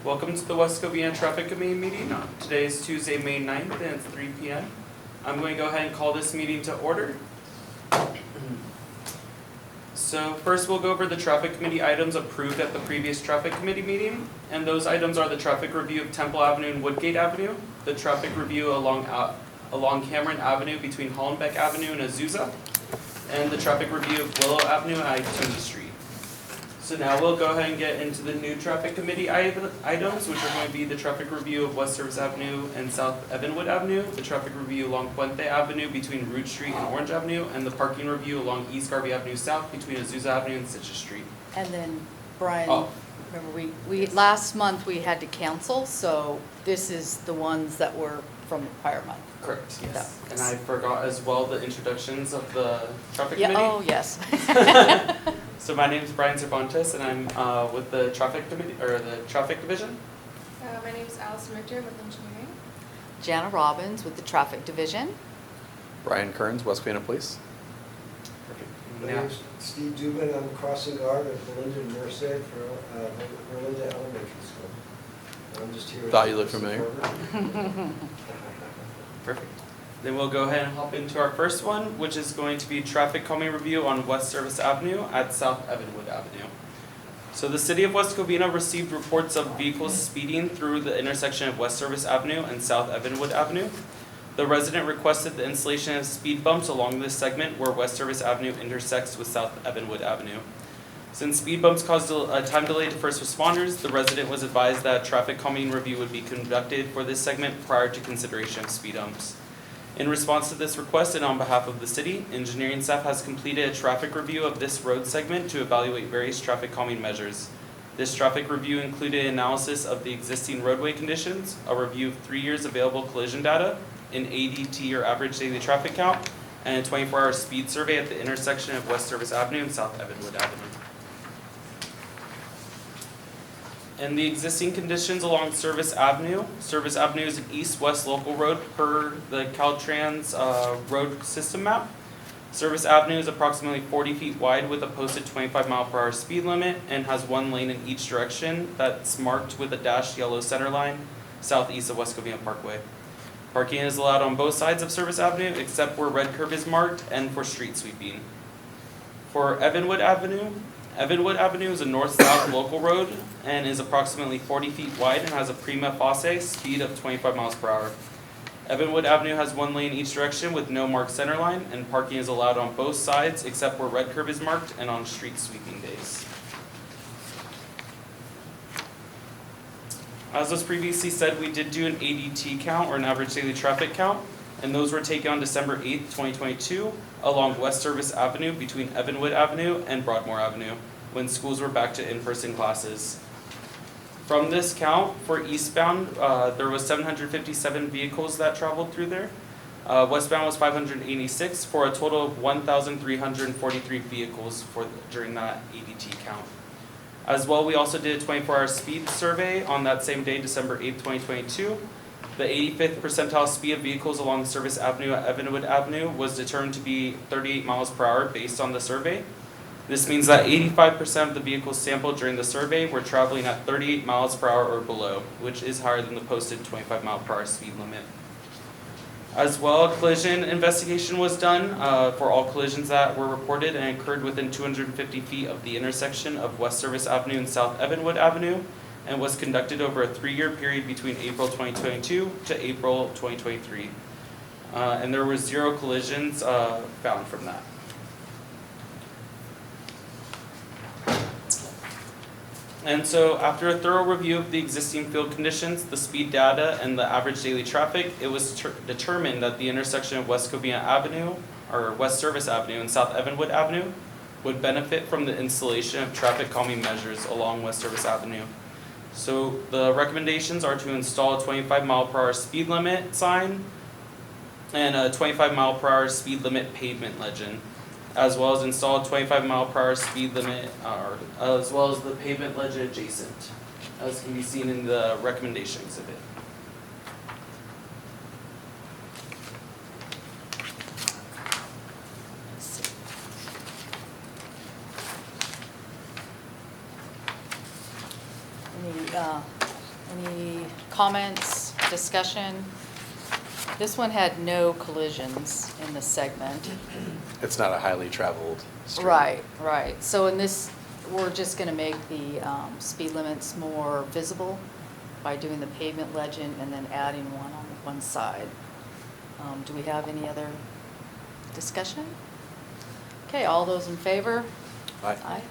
Welcome to the West Covina Traffic Committee meeting. Today is Tuesday, May 9th, and it's 3 p.m. I'm going to go ahead and call this meeting to order. So first we'll go over the Traffic Committee items approved at the previous Traffic Committee meeting. And those items are the traffic review of Temple Avenue and Woodgate Avenue, the traffic review along Cameron Avenue between Hollenbeck Avenue and Azusa, and the traffic review of Willow Avenue and I-20 Street. So now we'll go ahead and get into the new Traffic Committee items, which are going to be the traffic review of West Service Avenue and South Evanwood Avenue, the traffic review along Puente Avenue between Root Street and Orange Avenue, and the parking review along East Garvey Avenue South between Azusa Avenue and Citrus Street. And then, Brian, Oh. remember we last month we had to cancel, so this is the ones that were from the prior month. Correct, yes. That- And I forgot as well the introductions of the Traffic Yeah, Committee. oh, yes. So my name is Brian Cervantes, and I'm with the Traffic Committee, or the Traffic Division. My name is Allison Richter with engineering. Jana Robbins with the Traffic Division. Brian Kearns, West Covina Police. Perfect. My Now, name's Steve Dubin, I'm crossing guard at Belinda and Merced for Belinda Elementary School. I'm just here. Thought you looked familiar. perfect. Then we'll go ahead and hop into our first one, which is going to be traffic calming review on West Service Avenue at South Evanwood Avenue. So the city of West Covina received reports of vehicles speeding through the intersection of West Service Avenue and South Evanwood Avenue. The resident requested the installation of speed bumps along this segment where West Service Avenue intersects with South Evanwood Avenue. Since speed bumps caused a time delay to first responders, the resident was advised that traffic calming review would be conducted for this segment prior to consideration of speed bumps. In response to this request and on behalf of the city, engineering staff has completed a traffic review of this road segment to evaluate various traffic calming measures. This traffic review included analysis of the existing roadway conditions, a review of 3 years available collision data, an ADT or average daily traffic count, and a 24-hour speed survey at the intersection of West Service Avenue and South Evanwood Avenue. And the existing conditions along Service Avenue. Service Avenue is an east-west local road per the Caltrans road system map. Service Avenue is approximately 40 feet wide with a posted 25-mile-per-hour speed limit and has one lane in each direction that's marked with a dashed yellow center line southeast of West Covina Parkway. Parking is allowed on both sides of Service Avenue except where red curb is marked and for street sweeping. For Evanwood Avenue is a north-south local road and is approximately 40 feet wide and has a prima facie speed of 25 miles per hour. Evanwood Avenue has one lane each direction with no marked center line, and parking is allowed on both sides except where red curb is marked and on street sweeping days. As was previously said, we did do an ADT count, or an average daily traffic count, and those were taken on December 8th, 2022, along West Service Avenue between Evanwood Avenue and Broadmoor Avenue, when schools were back to in-person classes. From this count, for eastbound, there was 757 vehicles that traveled through there. Westbound was 586, for a total of 1,343 vehicles during that ADT count. As well, we also did a 24-hour speed survey on that same day, December 8th, 2022. The 85th percentile speed of vehicles along Service Avenue at Evanwood Avenue was determined to be 38 miles per hour based on the survey. This means that 85% of the vehicles sampled during the survey were traveling at 38 miles per hour or below, which is higher than the posted 25 mile per hour speed limit. As well, a collision investigation was done for all collisions that were reported and occurred within 250 feet of the intersection of West Service Avenue and South Evanwood Avenue, and was conducted over a 3-year period between April 2022 to April 2023. And there were 0 collisions found from that. And so after a thorough review of the existing field conditions, the speed data, and the average daily traffic, it was determined that the intersection of West Covina Avenue, or West Service Avenue and South Evanwood Avenue would benefit from the installation of traffic calming measures along West Service Avenue. So the recommendations are to install a 25 mile per hour speed limit sign and a 25 mile per hour speed limit pavement legend, as well as install a 25 mile per hour speed limit, as well as the pavement legend adjacent, as can be seen in the recommendation exhibit. Any Any comments, discussion? This one had no collisions in this segment. It's not a highly traveled street. Right. So in this, we're just gonna make the speed limits more visible by doing the pavement legend and then adding one on one side. Do we have any other discussion? Okay, all those in favor? Aye. Aye.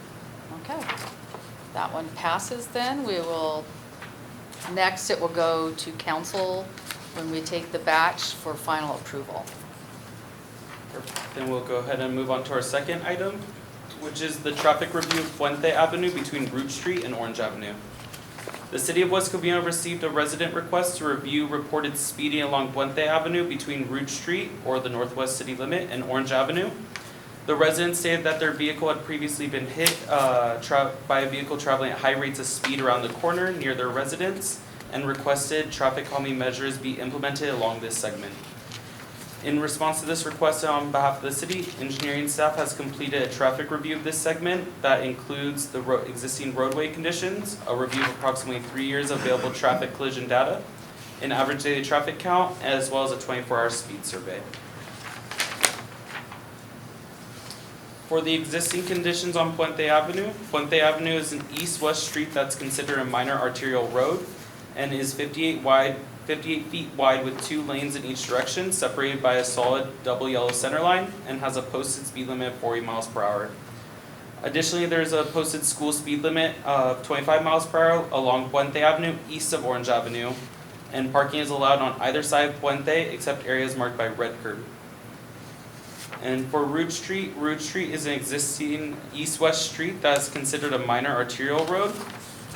Okay. That one passes then. We will, next it will go to council when we take the batch for final approval. Then we'll go ahead and move on to our second item, which is the traffic review of Puente Avenue between Root Street and Orange Avenue. The city of West Covina received a resident request to review reported speeding along Puente Avenue between Root Street, or the northwest city limit, and Orange Avenue. The resident stated that their vehicle had previously been hit by a vehicle traveling at high rates of speed around the corner near their residence, and requested traffic calming measures be implemented along this segment. In response to this request on behalf of the city, engineering staff has completed a traffic review of this segment that includes the existing roadway conditions, a review of approximately 3 years of available traffic collision data, an average daily traffic count, as well as a 24-hour speed survey. For the existing conditions on Puente Avenue is an east-west street that's considered a minor arterial road and is 58 feet wide with 2 lanes in each direction, separated by a solid double yellow center line, and has a posted speed limit of 40 miles per hour. Additionally, there's a posted school speed limit of 25 miles per hour along Puente Avenue east of Orange Avenue, and parking is allowed on either side of Puente except areas marked by red curb. And for Root Street is an existing east-west street that is considered a minor arterial road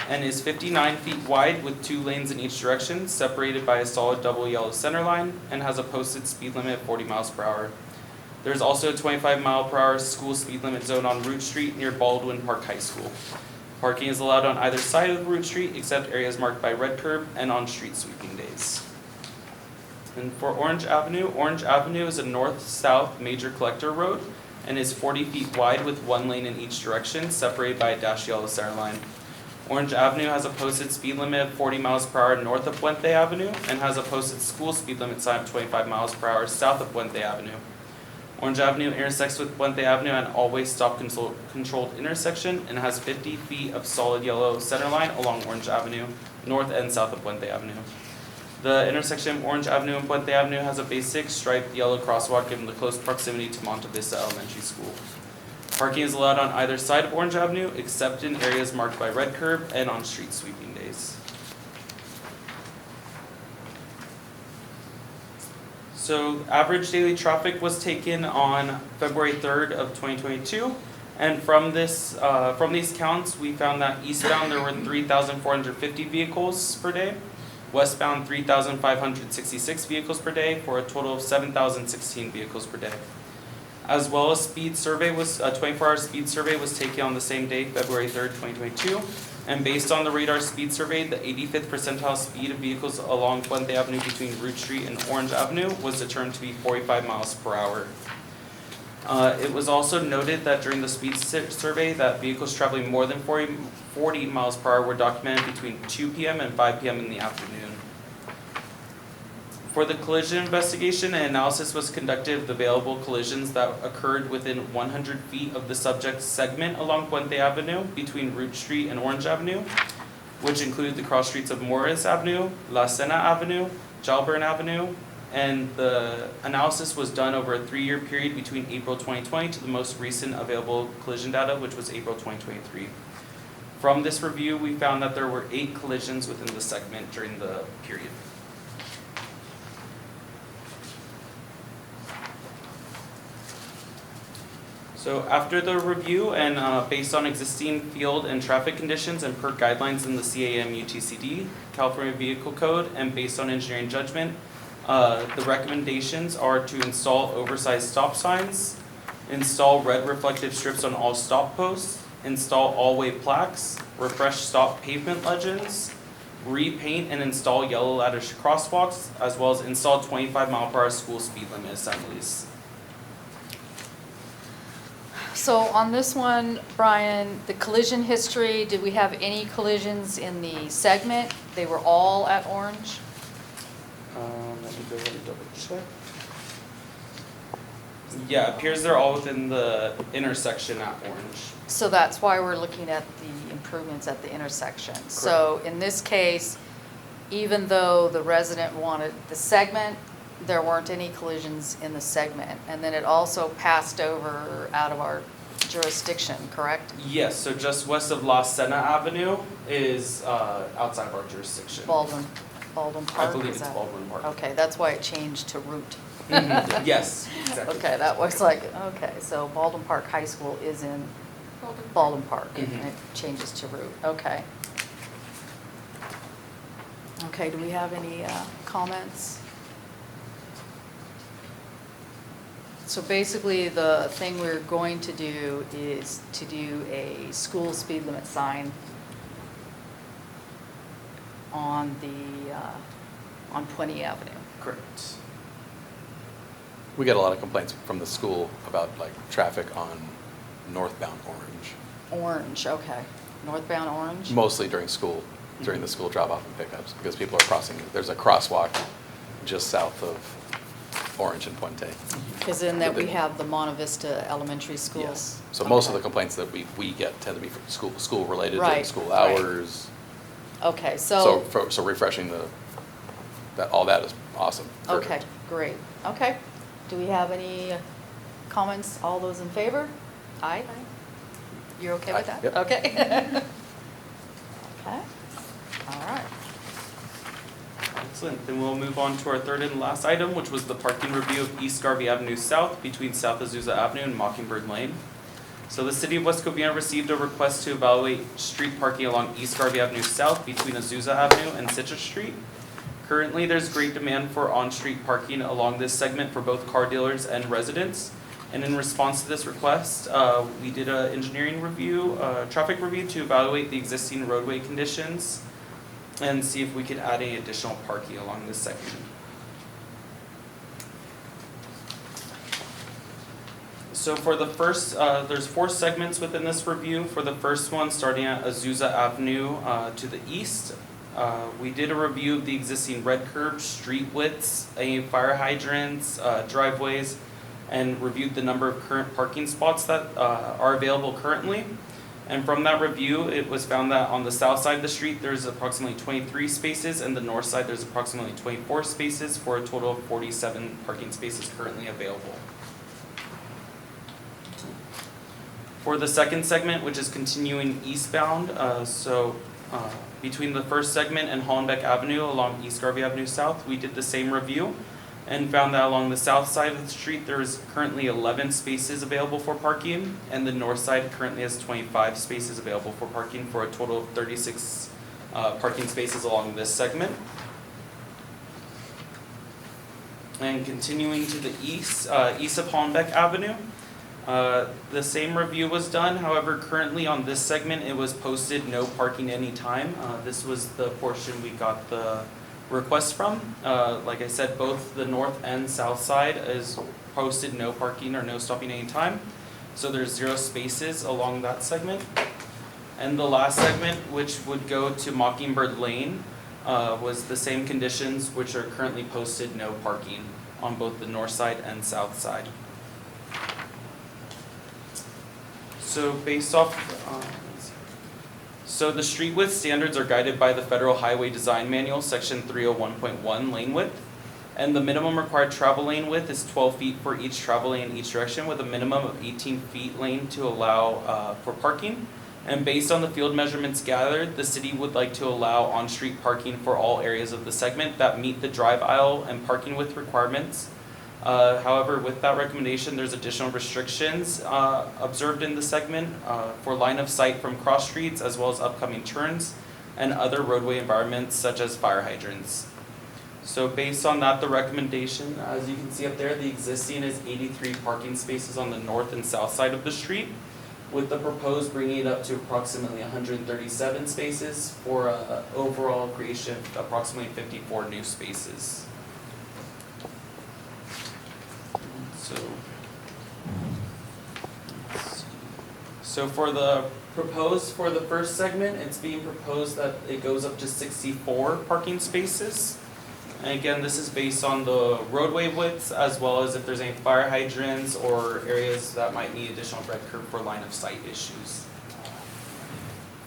and is 59 feet wide with 2 lanes in each direction, separated by a solid double yellow center line, and has a posted speed limit of 40 miles per hour. There's also a 25 mile per hour school speed limit zone on Root Street near Baldwin Park High School. Parking is allowed on either side of Root Street except areas marked by red curb and on street sweeping days. And for Orange Avenue is a north-south major collector road and is 40 feet wide with 1 lane in each direction, separated by a dashed yellow center line. Orange Avenue has a posted speed limit of 40 miles per hour north of Puente Avenue and has a posted school speed limit sign of 25 miles per hour south of Puente Avenue. Orange Avenue intersects with Puente Avenue at an always stop controlled intersection and has 50 feet of solid yellow center line along Orange Avenue, north and south of Puente Avenue. The intersection of Orange Avenue and Puente Avenue has a basic striped yellow crosswalk given the close proximity to Monte Vista Elementary School. Parking is allowed on either side of Orange Avenue except in areas marked by red curb and on street sweeping days. So average daily traffic was taken on February 3rd of 2022, and from these counts we found that eastbound there were 3,450 vehicles per day, westbound 3,566 vehicles per day, for a total of 7,016 vehicles per day. As well as a 24-hour speed survey was taken on the same day, February 3rd, 2022, and based on the radar speed survey, the 85th percentile speed of vehicles along Puente Avenue between Root Street and Orange Avenue was determined to be 45 miles per hour. It was also noted that during the speed survey that vehicles traveling more than 40 miles per hour were documented between 2 p.m. and 5 p.m. in the afternoon. For the collision investigation, an analysis was conducted of the available collisions that occurred within 100 feet of the subject segment along Puente Avenue between Root Street and Orange Avenue, which included the cross streets of Morris Avenue, La Sena Avenue, Jalburn Avenue, and the analysis was done over a 3-year period between April 2020 to the most recent available collision data, which was April 2023. From this review, we found that there were 8 collisions within the segment during the period. So after the review and based on existing field and traffic conditions and per guidelines in the CAM UTCD, California Vehicle Code, and based on engineering judgment, the recommendations are to install oversized stop signs, install red reflective strips on all stop posts, install all-way plaques, refresh stop pavement legends, repaint and install yellow ladder crosswalks, as well as install 25 mile per hour school speed limit assemblies. So on this one, Brian, the collision history, did we have any collisions in the segment? They were all at orange? Let me go ahead and double check. Yeah, it appears they're all within the intersection at orange. So that's why we're looking at the improvements at the intersection. So in this case, even though the resident wanted the segment, there weren't any collisions in the segment. And then it also passed over out of our jurisdiction, correct? Yes, so just west of La Sena Avenue is outside of our jurisdiction. Baldwin Park? I believe is it's that- Baldwin Park. Okay, that's why it changed to route. Mhm, yes, exactly. Okay, that was like, okay, so Baldwin Park High School is in Baldwin Park, and Mhm. it changes to route, okay. Okay, do we have any comments? So basically, the thing we're going to do is to do a school speed limit sign on on Puente Avenue. Correct. We get a lot of complaints from the school about like traffic on northbound Orange, Orange, okay. Northbound Orange? mostly during school, during the school drop-off and pickups, because people are crossing, there's a crosswalk just south of Orange and Puente. Because in that we have the Monte Vista Elementary School. Yes. So most of the Okay. complaints that we get tend to be from school-related during Right, school right. hours. Okay, So refreshing all that is awesome. Okay, Perfect. great. Okay. Do we have any comments? All those in favor? Aye? You're okay with Aye, that? yep. Okay. Okay. All right. Excellent. Then we'll move on to our third and last item, which was the parking review of East Garvey Avenue South between South Azusa Avenue and Mockingbird Lane. So the city of West Covina received a request to evaluate street parking along East Garvey Avenue South between Azusa Avenue and Citrus Street. Currently, there's great demand for on-street parking along this segment for both car dealers and residents. And in response to this request, we did an engineering review, traffic review to evaluate the existing roadway conditions and see if we could add any additional parking along this section. So for the first, there's 4 segments within this review. For the first one, starting at Azusa Avenue to the east, we did a review of the existing red curb, street widths, any fire hydrants, driveways, and reviewed the number of current parking spots that are available currently. And from that review, it was found that on the south side of the street, there's approximately 23 spaces, and the north side, there's approximately 24 spaces, for a total of 47 parking spaces currently available. For the second segment, which is continuing eastbound, between the first segment and Hollenbeck Avenue along East Garvey Avenue South, we did the same review and found that along the south side of the street, there is currently 11 spaces available for parking, and the north side currently has 25 spaces available for parking, for a total of 36 parking spaces along this segment. And continuing to the east, east of Hollenbeck Avenue, the same review was done. However, currently on this segment, it was posted no parking anytime. This was the portion we got the request from. Like I said, both the north and south side is posted no parking or no stopping anytime. So there's 0 spaces along that segment. And the last segment, which would go to Mockingbird Lane, was the same conditions, which are currently posted no parking on both the north side and south side. So based off, so the street width standards are guided by the Federal Highway Design Manual, section 301.1, lane width. And the minimum required travel lane width is 12 feet for each travel lane in each direction, with a minimum of 18 feet lane to allow for parking. And based on the field measurements gathered, the city would like to allow on-street parking for all areas of the segment that meet the drive aisle and parking width requirements. However, with that recommendation, there's additional restrictions observed in the segment for line of sight from cross streets, as well as upcoming turns and other roadway environments such as fire hydrants. So based on that, the recommendation, as you can see up there, the existing is 83 parking spaces on the north and south side of the street, with the proposed bringing it up to approximately 137 spaces for an overall creation of approximately 54 new spaces. So, let's see. So for the first segment, it's being proposed that it goes up to 64 parking spaces. And again, this is based on the roadway widths as well as if there's any fire hydrants or areas that might need additional red curb for line of sight issues.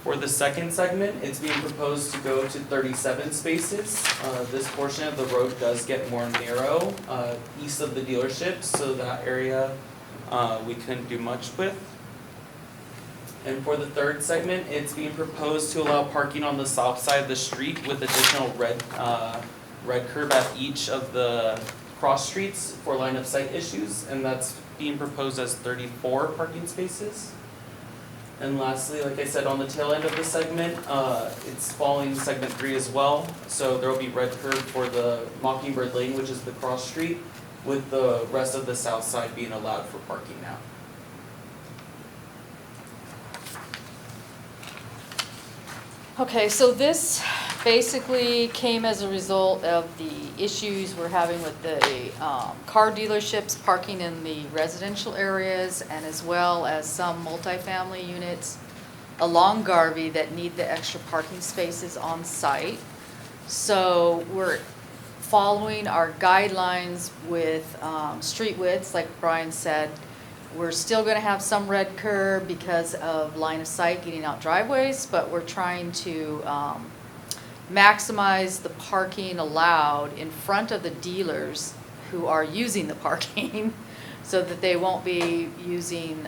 For the second segment, it's being proposed to go to 37 spaces. This portion of the road does get more narrow east of the dealership, so that area we couldn't do much with. And for the third segment, it's being proposed to allow parking on the south side of the street with additional red curb at each of the cross streets for line of sight issues, and that's being proposed as 34 parking spaces. And lastly, like I said, on the tail end of the segment, it's following segment 3 as well. So there will be red curb for the Mockingbird Lane, which is the cross street, with the rest of the south side being allowed for parking now. Okay, so this basically came as a result of the issues we're having with the car dealerships parking in the residential areas, and as well as some multifamily units along Garvey that need the extra parking spaces on site. So we're following our guidelines with street widths, like Brian said. We're still gonna have some red curb because of line of sight getting out driveways, but we're trying to maximize the parking allowed in front of the dealers who are using the parking so that they won't be using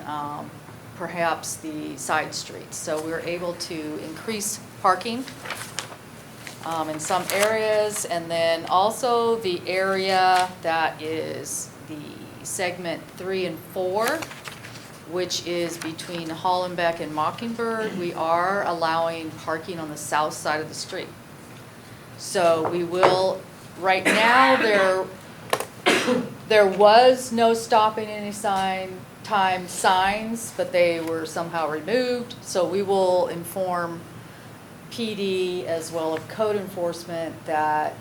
perhaps the side streets. So we're able to increase parking in some areas, and then also the area that is the segment 3 and 4, which is between Hollenbeck and Mockingbird. We are allowing parking on the south side of the street. So we will, right now, there was no stopping any time signs, but they were somehow removed. So we will inform PD as well as code enforcement that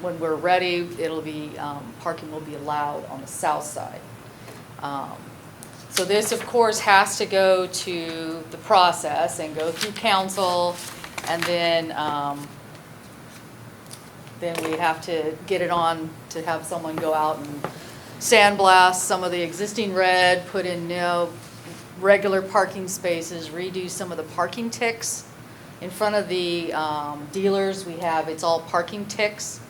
when we're ready, it'll be, parking will be allowed on the south side. So this, of course, has to go to the process and go through council, and then we have to get it on to have someone go out and sandblast some of the existing red, put in regular parking spaces, redo some of the parking ticks. In front of the dealers, it's all parking ticks.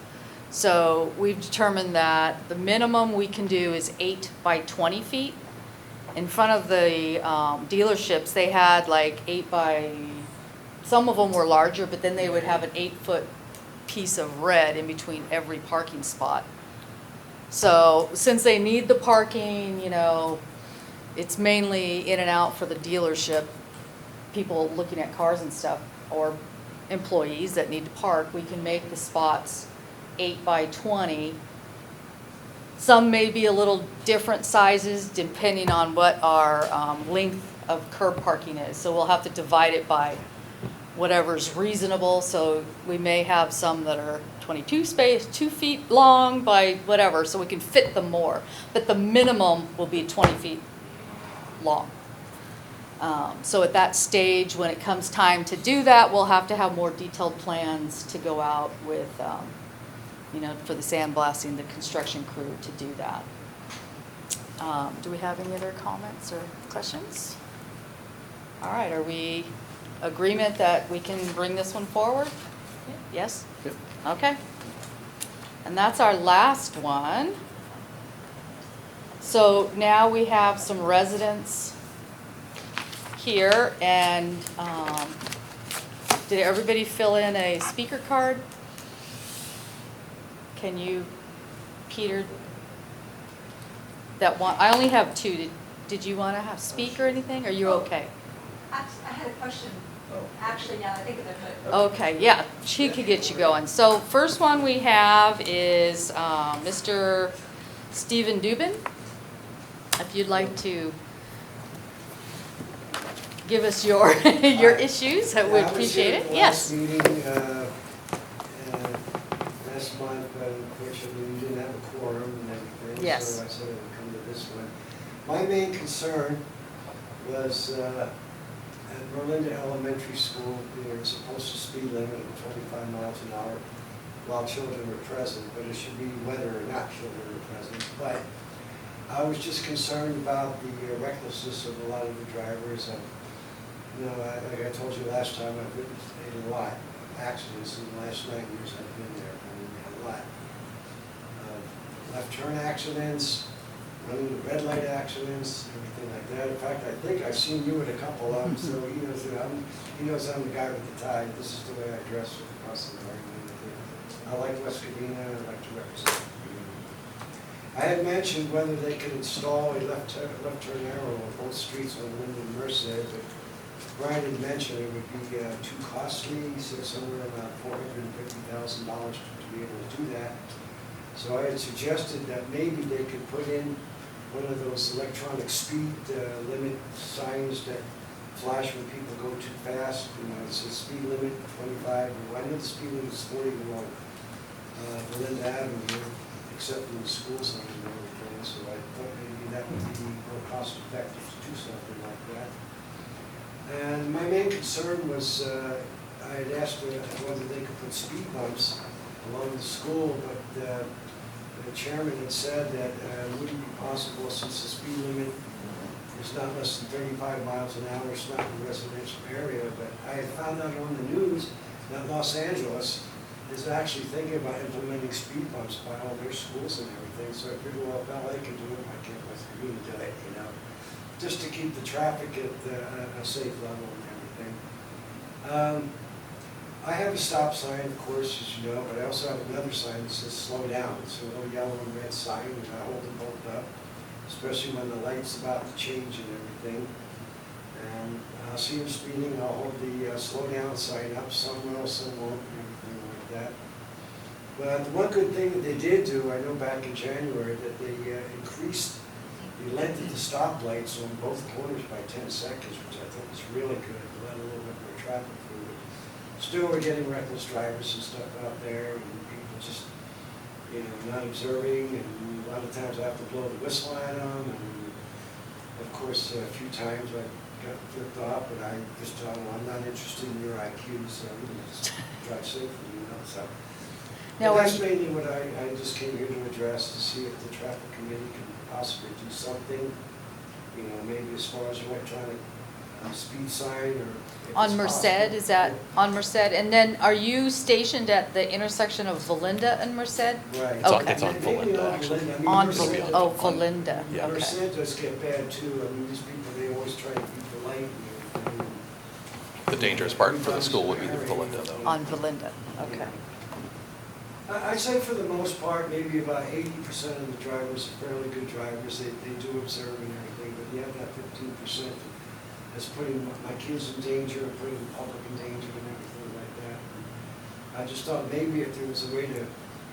So we've determined that the minimum we can do is 8 by 20 feet. In front of the dealerships, they had like 8 by, some of them were larger, but then they would have an 8-foot piece of red in between every parking spot. So since they need the parking, it's mainly in and out for the dealership, people looking at cars and stuff, or employees that need to park. We can make the spots 8 by 20. Some may be a little different sizes depending on what our length of curb parking is. So we'll have to divide it by whatever's reasonable. So we may have some that are 2 feet long by whatever, so we can fit them more. But the minimum will be 20 feet long. So at that stage, when it comes time to do that, we'll have to have more detailed plans to go out with, for the sandblasting, the construction crew to do that. Do we have any other comments or questions? All right, are we agreement that we can bring this one forward? Yes? Yep. Okay. And that's our last one. So now we have some residents here, and did everybody fill in a speaker card? Can you, Peter, that one, I only have 2. Did you want to have speak or anything? Are you okay? Actually, I had a question. Actually, now that I think of it, but. Okay, yeah, she could get you going. So first one we have is Mr. Stephen Dubin. If you'd like to give us your issues, I would appreciate it. Yes. I was here at the last meeting last month, but unfortunately we didn't have a quorum and everything. Yes. So I said I would come to this one. My main concern was at Merlinda Elementary School, it's supposed to speed limit of 25 miles an hour while children are present, but it should be whether or not children are present. But I was just concerned about the recklessness of a lot of the drivers. Like I told you last time, I've witnessed a lot of accidents in the last 9 years I've been there. I mean, a lot of left turn accidents, running the red light accidents, everything like that. In fact, I think I've seen you at a couple of them, so he knows that he knows I'm the guy with the tie. This is the way I dress with the crossing guard. I like West Covina, I like to represent Covina. I had mentioned whether they could install a left turn arrow on both streets on Linden and Merced, but Brian had mentioned it would be too costly. He said somewhere around $450,000 to be able to do that. So I had suggested that maybe they could put in one of those electronic speed limit signs that flash when people go too fast. It says speed limit 25. I know the speed limit is 40 along Belinda Avenue, except in the school zone and everything. So I thought maybe that would be more cost effective to do something like that. And my main concern was I had asked whether they could put speed bumps along the school, but the chairman had said that it wouldn't be possible since the speed limit is not less than 35 miles an hour. It's not in a residential area, but I had found out on the news that Los Angeles is actually thinking about implementing speed bumps by all their schools and everything. So I figured, well, if LA can do it, why can't West Covina do it, just to keep the traffic at a safe level and everything. I have a stop sign, of course, as you know, but I also have another sign that says slow down. It's a little yellow and red sign, and I hold them both up, especially when the light's about to change and everything. And I'll see them speeding, I'll hold the slow down sign up. Some will, some won't, and everything like that. But the one good thing that they did do, I know back in January, that they increased the length of the stoplights on both corners by 10 seconds, which I thought was really good. It let a little bit more traffic through. Still, we're getting reckless drivers and stuff out there, and people just, not observing, and a lot of times I have to blow the whistle at them, and of course, a few times I got flipped off, but I just tell them, I'm not interested in your IQ, so just drive safely, so. Now, That's mainly what I just came here to address, to see if the traffic committee can possibly do something, maybe as far as electronic speed sign or. if on it's Merced, possible. is that on Merced? And then are you stationed at the intersection of Valinda and Merced? Right. Okay. It's on Maybe Valinda, on actually. Valinda. I mean, On, Merced Val- does- oh, Valinda, Yeah. okay. Merced does get bad too. I mean, these people, they always try to beat the light and everything. The dangerous part for the school would be the Valinda, though. On Valinda, okay. I'd say for the most part, maybe about 80% of the drivers are fairly good drivers. They do observe and everything, but you have that 15% that's putting my kids in danger, putting the public in danger and everything like that. I just thought maybe if there was a way to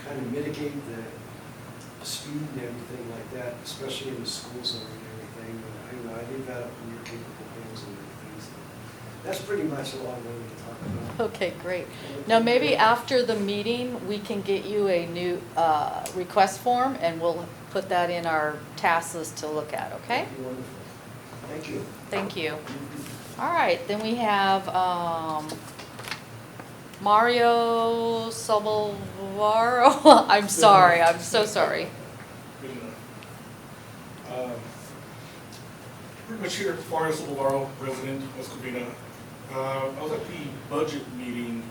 kind of mitigate the speed and everything like that, especially in the school zone and everything, I leave that up in your capable hands and everything. So that's pretty much all I wanted to talk about. Okay, great. Now, maybe after the meeting, we can get you a new request form, and we'll put that in our task list to look at, okay? That'd be wonderful. Thank you. Thank you. All right, then we have Mario Salvaro. I'm sorry, I'm so sorry. Good enough. Pretty much here, Mario Salvaro, resident, West Covina. I was at the budget meeting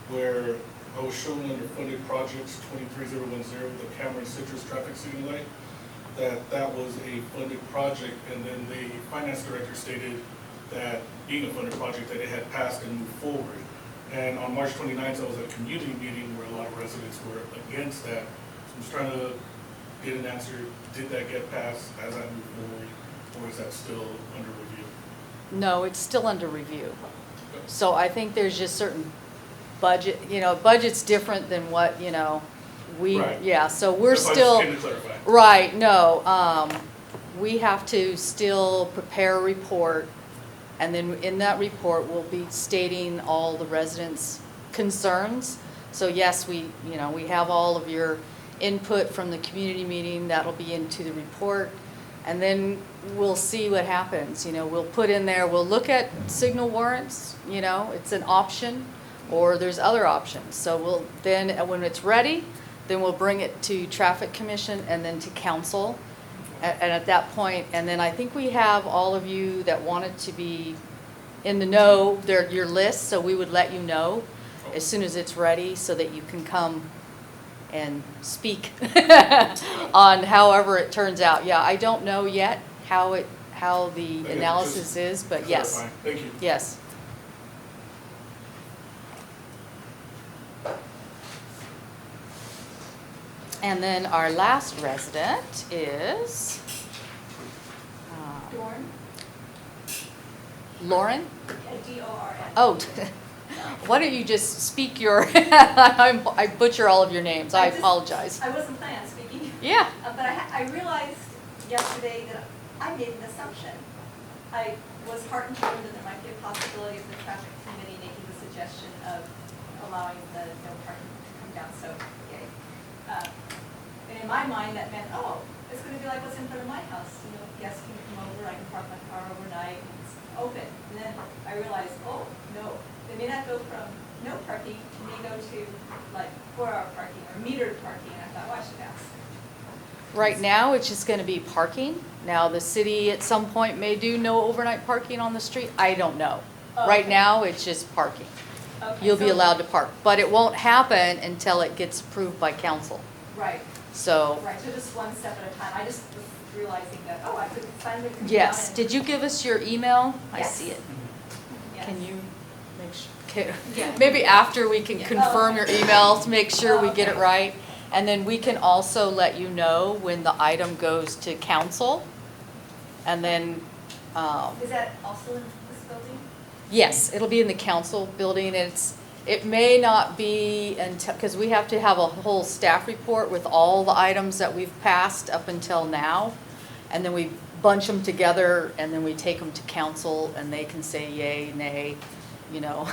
where I was shown under funded projects 23010, the Cameron Citrus traffic signal light, that was a funded project, and then the finance director stated that being a funded project, that it had passed and moved forward. And on March 29th, I was at a community meeting where a lot of residents were against that. So I'm just trying to get an answer, did that get passed as I move forward, or is that still under review? No, it's still under review. So I think there's just certain budget, budget's different than what, we, Right. yeah, so we're That's why I still. just came to clarify. Right, no, we have to still prepare a report, and then in that report, we'll be stating all the residents' concerns. So yes, we have all of your input from the community meeting, that'll be into the report. And then we'll see what happens, you know, we'll put in there, we'll look at signal warrants, you know, it's an option, or there's other options. So we'll, then, when it's ready, then we'll bring it to Traffic Commission and then to council. And at that point, and then I think we have all of you that wanted to be in the know, they're your list, so we would let you know as soon as it's ready so that you can come and speak on however it turns out. Yeah, I don't know yet how the Okay, analysis is, but yes, Clarifying. Thank you. yes. And then our last resident is Dorn, Lauren. D-O-R-N. Oh, why don't you just speak your, I butcher all of your names, I apologize. I wasn't planning on speaking. Yeah. But I realized yesterday that I made an assumption. I was heartened to learn that there might be a possibility of the traffic committee making the suggestion of allowing the no parking to come down, so, yay. And in my mind, that meant, oh, it's gonna be like what's in front of my house, you know, guests can come over, I can park my car overnight, and it's open. And then I realized, oh, no, they may not go from no parking, they may go to like 4-hour parking or metered parking, and I thought, well, I should ask. Right now, it's just gonna be parking. Now, the city at some point may do no overnight parking on the street, I don't know. Oh, Right okay. now, it's just parking. Okay, You'll be so- allowed to park, but it won't happen until it gets approved by council. Right, So, right, so just one step at a time. I just was realizing that, oh, I could finally come down yes, and- did you give us your email? I Yes. see it. Yes. Can you make sure, Yeah. maybe after we can Yeah. confirm Oh, your okay. email to make sure we Oh, get it okay. right. And then we can also let you know when the item goes to council. And then, Is that also in this building? yes, it'll be in the council building. It may not be until, because we have to have a whole staff report with all the items that we've passed up until now. And then we bunch them together and then we take them to council and they can say yay, nay, you know,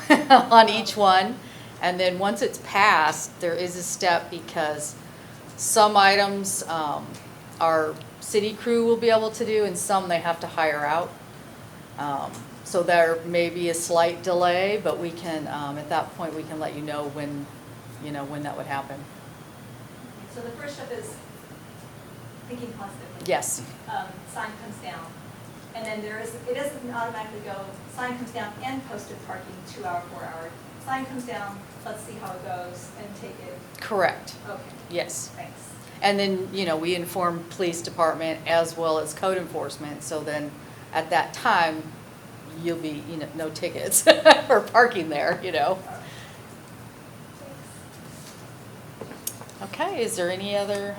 on each one. And then once it's passed, there is a step because some items our city crew will be able to do and some they have to hire out. So there may be a slight delay, but we can, at that point, we can let you know when that would happen. So the first step is thinking positively. Yes, Sign comes down, and then it doesn't automatically go, sign comes down and posted parking, 2-hour, 4-hour. Sign comes down, let's see how it goes, and take it, correct, okay, yes. thanks. And then, we inform police department as well as code enforcement, so then at that time, you'll be, no tickets for parking there, All right. Thanks. Okay, is there any other,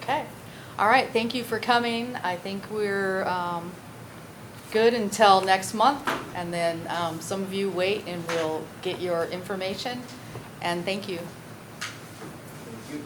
okay. All right, thank you for coming. I think we're good until next month, and then some of you wait and we'll get your information, and thank you. Thank you.